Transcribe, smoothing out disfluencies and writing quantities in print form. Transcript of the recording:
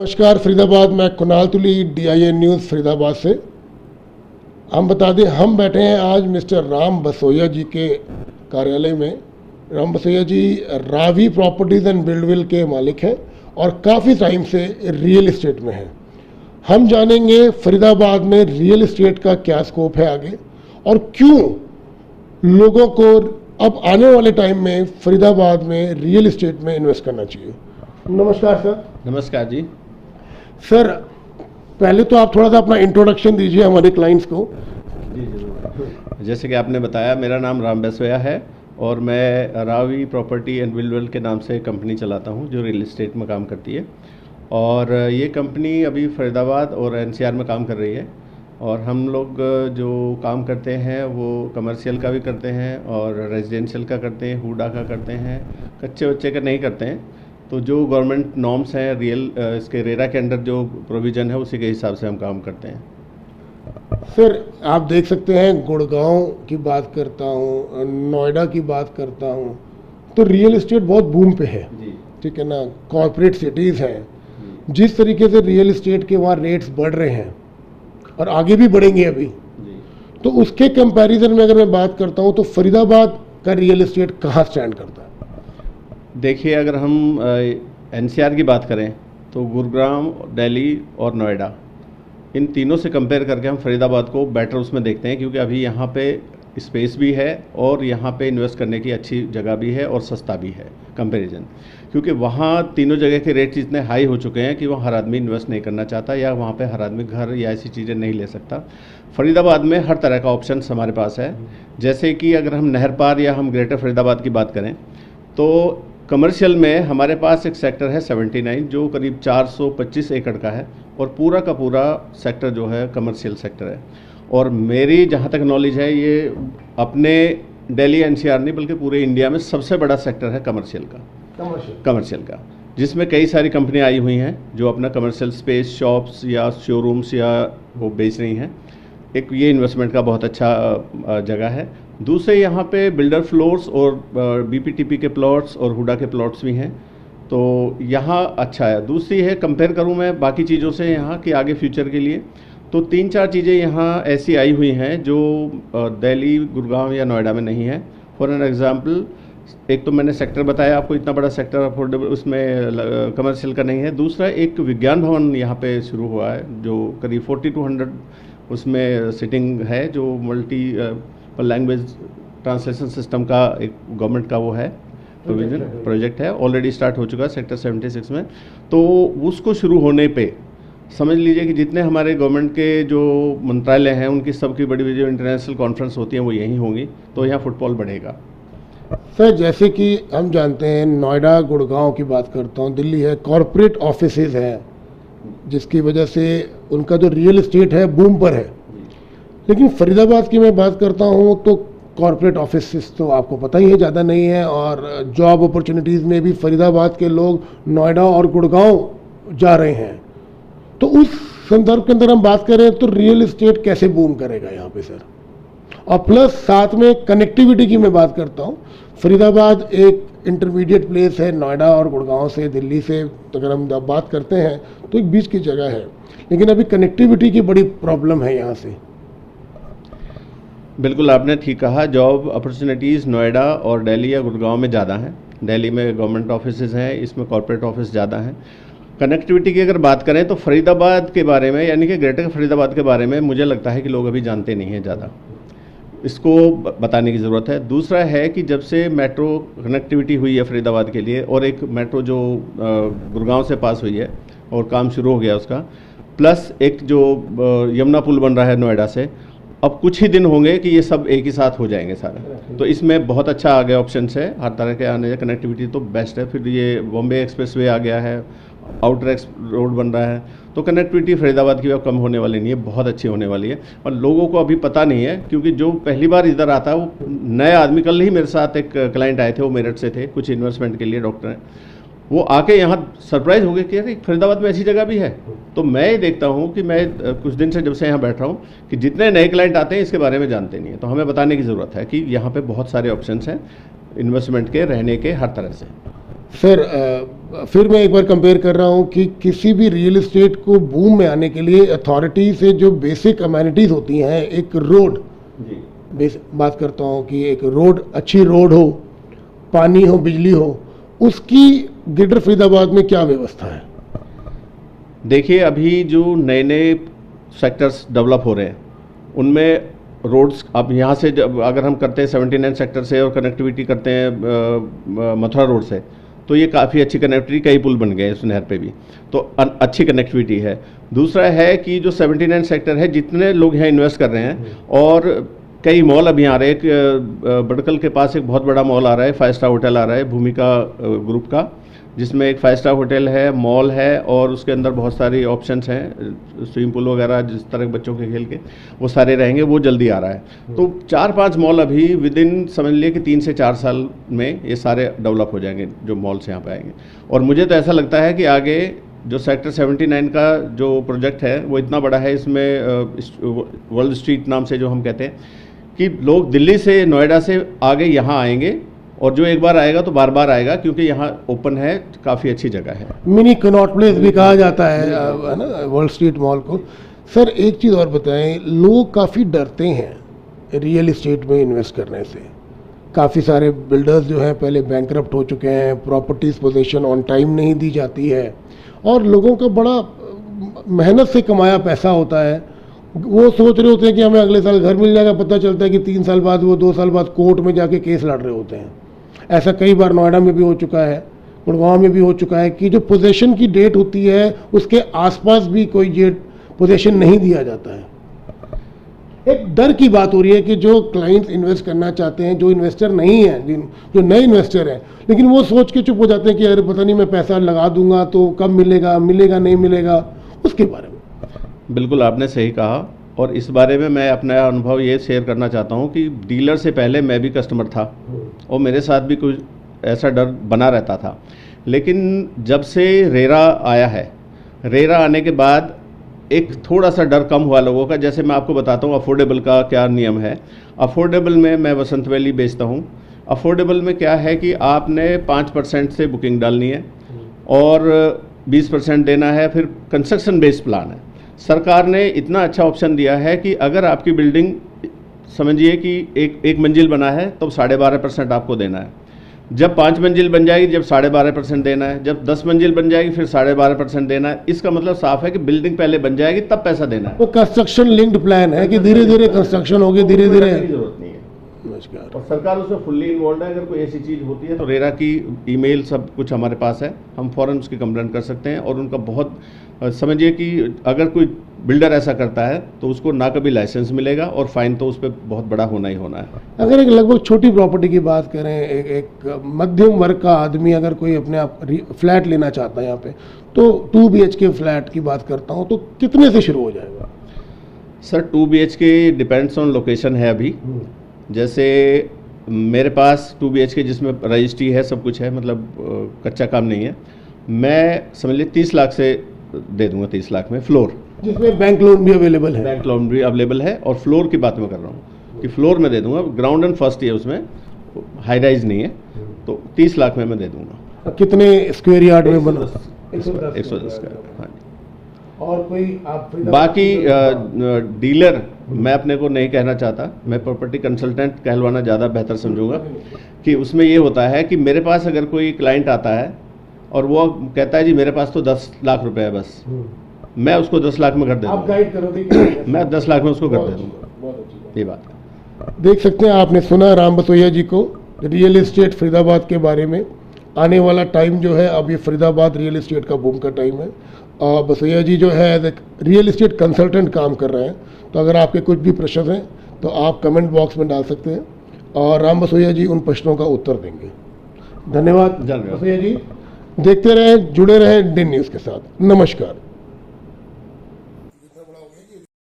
नमस्कार फरीदाबाद, मैं कुणाल तुली DIA news Faridabad से। हम बता दें, हम बैठे हैं आज मिस्टर राम बसोया जी के कार्यालय में। राम बसोया जी रावी प्रॉपर्टीज़ एंड बिल्डविल के मालिक हैं और काफ़ी टाइम से रियल इस्टेट में हैं। हम जानेंगे फरीदाबाद में रियल इस्टेट का क्या स्कोप है आगे और क्यों लोगों को अब आने वाले टाइम में फरीदाबाद में रियल इस्टेट में इन्वेस्ट करना चाहिए। नमस्कार सर। नमस्कार जी। सर, पहले तो आप थोड़ा सा अपना इंट्रोडक्शन दीजिए हमारे क्लाइंट्स को। जी जरूर। जैसे कि आपने बताया, मेरा नाम राम बसोया है और मैं रावी प्रॉपर्टी एंड बिल्डविल के नाम से कंपनी चलाता हूं जो रियल इस्टेट में काम करती है। और ये कंपनी अभी फरीदाबाद और NCR में काम कर रही है। और हम लोग जो काम करते हैं वो कमर्शियल का भी करते हैं और रेजिडेंशियल का करते हैं, हुडा का करते हैं, कच्चे बच्चे का नहीं करते हैं। तो जो गवर्नमेंट नॉर्म्स हैं रियल इसके रेरा के अंडर जो प्रोविज़न है उसी के हिसाब से हम काम करते हैं। सर, आप देख सकते हैं, गुड़गांव की बात करता हूँ, नोएडा की बात करता हूँ, तो रियल इस्टेट बहुत बूम पे है। ठीक है ना। कॉर्पोरेट सिटीज़ हैं, जिस तरीके से रियल इस्टेट के वहाँ रेट्स बढ़ रहे हैं और आगे भी बढ़ेंगे अभी, तो उसके कंपैरिजन में अगर मैं बात करता हूँ तो फरीदाबाद का रियल इस्टेट कहाँ स्टैंड करता है? देखिए, अगर हम NCR की बात करें तो गुरुग्राम, दिल्ली और नोएडा, इन तीनों से कंपेयर करके हम फरीदाबाद को बेटर उसमें देखते हैं, क्योंकि अभी यहाँ पे स्पेस भी है और यहाँ पे इन्वेस्ट करने की अच्छी जगह भी है और सस्ता भी है कंपैरिजन। क्योंकि वहाँ तीनों जगह के रेट्स इतने हाई हो चुके हैं कि वहाँ हर आदमी इन्वेस्ट नहीं करना चाहता या वहाँ पे हर आदमी घर या ऐसी चीज़ें नहीं ले सकता। फरीदाबाद में हर तरह का ऑप्शन हमारे पास है। जैसे कि अगर हम नहर पार या हम ग्रेटर फरीदाबाद की बात करें तो कमर्शियल में हमारे पास एक सेक्टर है 79 जो करीब 425 एकड़ का है और पूरा का पूरा सेक्टर जो है कमर्शियल सेक्टर है। और मेरी जहाँ तक नॉलेज है, ये अपने दिल्ली NCR नहीं बल्कि पूरे इंडिया में सबसे बड़ा सेक्टर है कमर्शियल का, जिसमें कई सारी कंपनियाँ आई हुई हैं जो अपना कमर्शियल स्पेस, शॉप्स या शोरूम्स या वो बेच रही हैं। एक ये इन्वेस्टमेंट का बहुत अच्छा जगह है। दूसरे यहाँ पे बिल्डर फ्लोर्स और BPTP के प्लॉट्स और हुडा के प्लॉट्स भी हैं, तो यहाँ अच्छा है। दूसरी है, कंपेयर करूँ मैं बाकी चीज़ों से यहाँ कि आगे फ्यूचर के लिए, तो 3-4 चीज़ें यहाँ ऐसी आई हुई हैं जो दिल्ली, गुड़गांव या नोएडा में नहीं है। फॉर एन एग्जांपल, एक तो मैंने सेक्टर बताया आपको, इतना बड़ा सेक्टर अफोर्डेबल उसमें कमर्शियल का नहीं है। दूसरा, एक विज्ञान भवन यहाँ पे शुरू हुआ है जो करीब 40 to 100 उसमें सिटिंग है, जो मल्टी लैंग्वेज ट्रांसलेशन सिस्टम का एक गवर्नमेंट का वो है प्रोजेक्ट है, ऑलरेडी स्टार्ट हो चुका है सेक्टर 76 में। तो उसको शुरू होने पे समझ लीजिए कि जितने हमारे गवर्नमेंट के जो मंत्रालय हैं उनकी सबकी बड़ी जो इंटरनेशनल कॉन्फ्रेंस होती हैं वो यहीं होंगी, तो यहाँ फुटफॉल बढ़ेगा। सर, जैसे कि हम जानते हैं, नोएडा, गुड़गांव की बात करता हूँ, दिल्ली है, कॉरपोरेट ऑफिसेज हैं जिसकी वजह से उनका जो रियल इस्टेट है बूम पर है। लेकिन फरीदाबाद की मैं बात करता हूँ तो कॉरपोरेट ऑफिस तो आपको पता ही है ज़्यादा नहीं है, और जॉब अपॉर्चुनिटीज़ में भी फरीदाबाद के लोग नोएडा और गुड़गांव जा रहे हैं। तो उस संदर्भ के अंदर हम बात करें तो रियल इस्टेट कैसे बूम करेगा यहाँ पे सर? और प्लस साथ में कनेक्टिविटी की मैं बात करता हूँ, फरीदाबाद एक इंटरमीडिएट प्लेस है नोएडा और गुड़गांव से, दिल्ली से अगर हम बात करते हैं तो एक बीच की जगह है, लेकिन अभी कनेक्टिविटी की बड़ी प्रॉब्लम है यहाँ से। बिल्कुल, आपने ठीक कहा। जॉब अपॉर्चुनिटीज़ नोएडा और दिल्ली या गुड़गांव में ज़्यादा हैं। दिल्ली में गवर्नमेंट ऑफिसेज हैं, इसमें कॉर्पोरेट ऑफिस ज़्यादा हैं। कनेक्टिविटी की अगर बात करें तो फरीदाबाद के बारे में, यानी कि ग्रेटर फरीदाबाद के बारे में मुझे लगता है कि लोग अभी जानते नहीं हैं ज़्यादा, इसको बताने की ज़रूरत है। दूसरा है कि जब से मेट्रो कनेक्टिविटी हुई है फरीदाबाद के लिए, और एक मेट्रो जो गुड़गांव से पास हुई है और काम शुरू हो गया उसका, प्लस एक जो यमुना पुल बन रहा है नोएडा से, अब कुछ ही दिन होंगे कि ये सब एक ही साथ हो जाएंगे सारे, तो इसमें बहुत अच्छा आ गया ऑप्शन है हर तरह के आने, कनेक्टिविटी तो बेस्ट है। फिर ये बॉम्बे एक्सप्रेसवे आ गया है, आउटर एक्स रोड बन रहा है, तो कनेक्टिविटी फरीदाबाद की अब कम होने वाली नहीं है, बहुत अच्छी होने वाली है। और लोगों को अभी पता नहीं है, क्योंकि जो पहली बार इधर आता है वो नया आदमी, कल ही मेरे साथ एक क्लाइंट आए थे, वो मेरठ से थे, कुछ इन्वेस्टमेंट के लिए डॉक्टर हैं, वो आके यहाँ सरप्राइज हो गए कि अरे फरीदाबाद में ऐसी जगह भी है। तो मैं ये देखता हूँ कि मैं कुछ दिन से जब से यहाँ बैठ रहा हूँ कि जितने नए क्लाइंट आते हैं इसके बारे में जानते नहीं है, तो हमें बताने की ज़रूरत है कि यहाँ पे बहुत सारे ऑप्शंस हैं इन्वेस्टमेंट के, रहने के, हर तरह से। सर फिर मैं एक बार कंपेयर कर रहा हूँ कि किसी भी रियल एस्टेट को बूम में आने के लिए अथॉरिटी से जो बेसिक अमेनिटीज़ होती हैं, एक रोड बात करता हूँ कि एक रोड, अच्छी रोड हो, पानी हो, बिजली हो, उसकी ग्रेटर फरीदाबाद में क्या व्यवस्था है? देखिए, अभी जो नए नए सेक्टर्स डेवलप हो रहे हैं उनमें रोड्स, अब यहाँ से जब अगर हम करते हैं 79 सेक्टर से और कनेक्टिविटी करते हैं मथुरा रोड से, तो ये काफ़ी अच्छी कनेक्टिविटी, कई पुल बन गए हैं उस नहर पे भी, तो अच्छी कनेक्टिविटी है। दूसरा है कि जो 79 सेक्टर है, जितने लोग यहाँ इन्वेस्ट कर रहे हैं और कई मॉल अभी आ रहे हैं, एक बड़कल के पास एक बहुत बड़ा मॉल आ रहा है, 5 स्टार होटल आ रहा है भूमिका ग्रुप का, जिसमें एक 5 स्टार होटल है, मॉल है और उसके अंदर बहुत सारी ऑप्शंस हैं, स्विमिंग पूल वगैरह जिस तरह के बच्चों के खेल के वो सारे रहेंगे, वो जल्दी आ रहा है। तो 4-5 मॉल अभी विद इन समझ लिए कि 3 से 4 साल में ये सारे डेवलप हो जाएंगे, जो मॉल्स यहाँ पे आएंगे। और मुझे तो ऐसा लगता है कि आगे जो सेक्टर 79 का जो प्रोजेक्ट है वो इतना बड़ा है, इसमें वर्ल्ड स्ट्रीट नाम से जो हम कहते हैं कि लोग दिल्ली से, नोएडा से आगे यहाँ आएंगे और जो एक बार आएगा तो बार बार आएगा, क्योंकि यहाँ ओपन है, काफ़ी अच्छी जगह है। मिनी कनॉट प्लेस भी कहा जाता है ना वर्ल्ड स्ट्रीट मॉल को। सर एक चीज़ और बताएं, लोग काफ़ी डरते हैं रियल एस्टेट में इन्वेस्ट करने से। काफ़ी सारे बिल्डर्स जो हैं पहले बैंकरप्ट हो चुके हैं, प्रॉपर्टीज़ पोजीशन ऑन टाइम नहीं दी जाती है और लोगों का बड़ा मेहनत से कमाया पैसा होता है, वो सोच रहे होते हैं कि हमें अगले साल घर मिल जाएगा, पता चलता है कि 3 साल बाद, वो 2 साल बाद कोर्ट में जाके केस लड़ रहे होते हैं। ऐसा कई बार नोएडा में भी हो चुका है, गुड़गांव में भी हो चुका है कि जो पोजीशन की डेट होती है उसके आसपास भी कोई ये पोजीशन नहीं दिया जाता है। एक डर की बात हो रही है कि जो क्लाइंट्स इन्वेस्ट करना चाहते हैं, जो इन्वेस्टर नहीं है, जो नए इन्वेस्टर हैं, लेकिन वो सोच के चुप हो जाते हैं कि अरे पता नहीं मैं पैसा लगा दूंगा तो कब मिलेगा, मिलेगा नहीं मिलेगा, उसके बारे में। बिल्कुल आपने सही कहा, और इस बारे में मैं अपना अनुभव ये शेयर करना चाहता हूँ कि डीलर से पहले मैं भी कस्टमर था और मेरे साथ भी कुछ ऐसा डर बना रहता था। लेकिन जब से रेरा आया है, रेरा आने के बाद एक थोड़ा सा डर कम हुआ लोगों का। जैसे मैं आपको बताता हूँ अफोर्डेबल का क्या नियम है। अफोर्डेबल में मैं वसंत वैली बेचता हूँ। अफोर्डेबल में क्या है कि आपने 5% से बुकिंग डालनी है और 20% देना है, फिर कंस्ट्रक्शन बेस्ड प्लान है। सरकार ने इतना अच्छा ऑप्शन दिया है कि अगर आपकी बिल्डिंग समझिए कि एक मंजिल बना है तो 12.5% आपको देना है, जब 5 मंजिल बन जाएगी जब 12.5% देना है, जब 10 मंजिल बन जाएगी फिर 12.5% देना है। इसका मतलब साफ है कि बिल्डिंग पहले बन जाएगी तब पैसा देना है। वो कंस्ट्रक्शन लिंक्ड प्लान है कि धीरे धीरे कंस्ट्रक्शन होगी, धीरे धीरे जरूरत नहीं है और सरकार उसमें फुल्ली इन्वॉल्व है। अगर कोई ऐसी चीज़ होती है तो रेरा की ईमेल सब कुछ हमारे पास है, हम फ़ौरन उसकी कंप्लेन कर सकते हैं। और उनका बहुत समझिए कि अगर कोई बिल्डर ऐसा करता है तो उसको ना कभी लाइसेंस मिलेगा और फाइन तो उस पर बहुत बड़ा होना ही होना है। अगर एक लगभग छोटी प्रॉपर्टी की बात करें, एक मध्यम वर्ग का आदमी अगर कोई अपने आप फ्लैट लेना चाहता है यहाँ पे, तो 2 BHK फ्लैट की बात करता हूँ तो कितने से शुरू हो जाएगा? Sir 2 BHK depends on location है। अभी जैसे मेरे पास 2 BHK जिसमें रजिस्ट्री है, सब कुछ है, मतलब कच्चा काम नहीं है, मैं समझ लीजिए 30 लाख से दे दूंगा। 30 लाख में फ्लोर, जिसमें बैंक लोन भी अवेलेबल है। बैंक लोन भी अवेलेबल है और फ्लोर की बात मैं कर रहा हूँ कि फ्लोर में दे दूंगा। ग्राउंड एंड फर्स्ट है, उसमें हाई राइज नहीं है, तो 30 लाख में मैं दे दूंगा। कितने स्क्वायर यार्ड में बना? 110 का। हाँ जी। और कोई आप बाकी डीलर मैं अपने को नहीं कहना चाहता, मैं प्रॉपर्टी कंसल्टेंट कहलवाना ज़्यादा बेहतर समझूंगा कि उसमें ये होता है कि मेरे पास अगर कोई क्लाइंट आता है और वो कहता है जी मेरे पास तो 10 लाख रुपए है बस, मैं उसको 10 लाख में कर दे दूँगा। आप गाइड करोगे? मैं 10 लाख में उसको कर दे दूँगा। ये बात है। देख सकते हैं, आपने सुना राम बसोइया जी को रियल एस्टेट फरीदाबाद के बारे में। आने वाला टाइम जो है, अब ये फरीदाबाद रियल एस्टेट का बूम का टाइम है। और बसोइया जी जो है as a real estate consultant काम कर रहे हैं। तो अगर आपके कुछ भी प्रश्न हैं तो आप कमेंट बॉक्स में डाल सकते हैं और राम बसोइया जी उन प्रश्नों का उत्तर देंगे। धन्यवाद बसोइया जी। देखते रहें, जुड़े रहें इंडियन न्यूज़ के साथ। नमस्कार।